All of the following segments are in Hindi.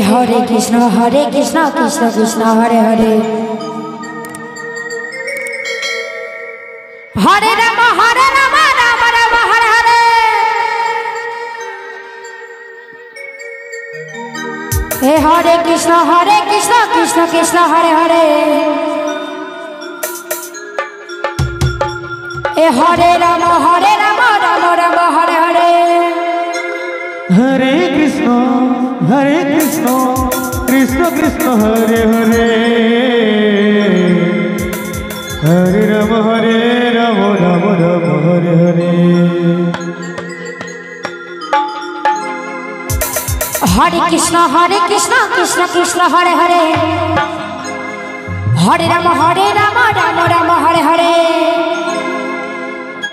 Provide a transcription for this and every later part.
हरे कृष्ण कृष्ण कृष्ण हरे हरे हरे राम राम राम हरे हरे। हे हरे कृष्ण कृष्ण कृष्ण हरे हरे। हे हरे राम राम राम हरे हरे। हरे कृष्ण कृष्ण कृष्ण हरे हरे। हरे राम राम राम हरे हरे। हरे कृष्ण कृष्ण कृष्ण हरे हरे। हरे राम राम राम हरे हरे।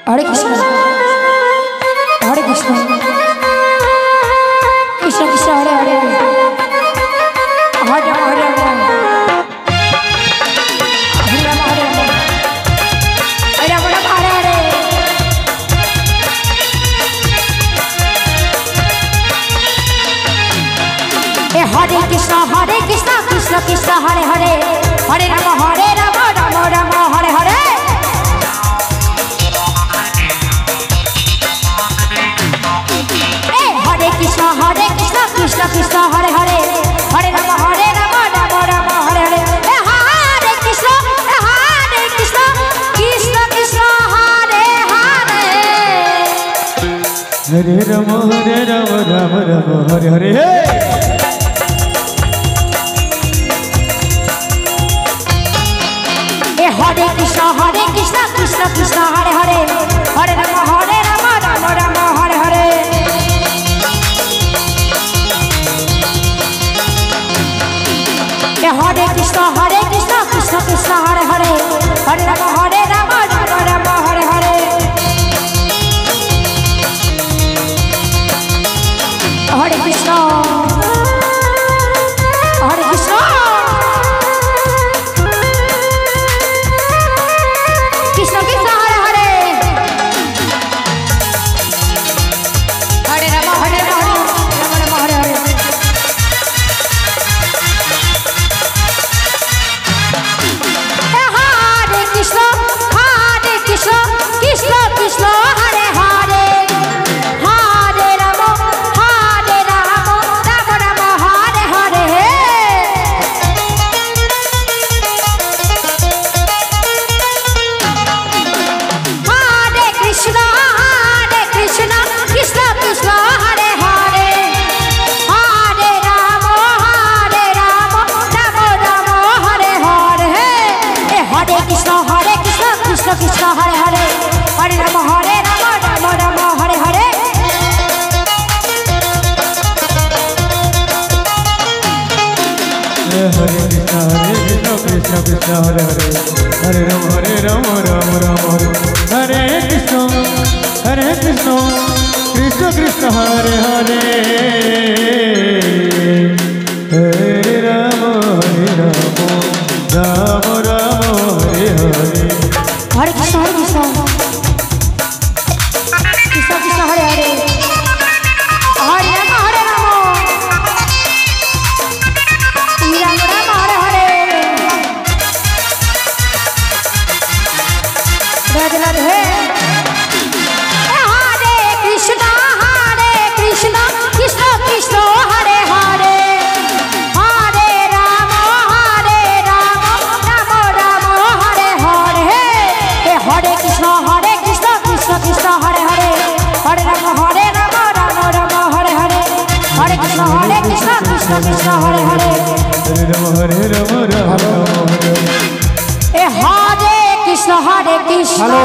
हरे कृष्ण कृष्ण कृष्ण हरे हरे। हरे राम हरे राम हरे हरे। हरे कृष्ण कृष्ण कृष्ण हरे हरे। हरे राम राम राम हरे हरे। हरे कृष्ण कृष्ण कृष्ण हरे हरे। हरे राम राम राम हरे हरे। हरे कृष्ण कृष्ण कृष्ण हरे हरे। हरे राम राम राम हरे हरे। हरे कृष्ण कृष्ण कृष्ण हरे हरे। हरे राम राम राम हरे हरे। हरे कृष्ण कृष्ण कृष्ण हरे हरे। हरे राम राम हरे हरे। हरे कृष्ण कृष्ण कृष्ण हरे हरे। हरे राम राम हरे हरे। कृष्ण कृष्ण हरे हरे। हरे राम राम हरे हरे। हरे कृष्ण कृष्ण कृष्ण हरे हरे। हरे राम राम हरे हरे। हरे कृष्ण कृष्ण कृष्ण हरे हरे। हरे राम राम हरे हरे। हरे कृष्ण कृष्ण हरे हरे। हरे राम राम राम हरे कृष्ण कृष्ण कृष्ण हरे हरे। हरे राम राम हरे हरे। हरे कृष्ण कृष्ण हरे हरे। हरे राम हरे हरे। राधे राधे। हरे कृष्ण कृष्ण कृष्ण हरे हरे। हरे राम राम हरे हरे। हरे कृष्ण कृष्ण कृष्ण हरे हरे। हरे राम राम हरे हरे। हरे कृष्ण कृष्ण कृष्ण हरे हरे। हरे राम राम हरे हरे। हरे कृष्ण हेलो।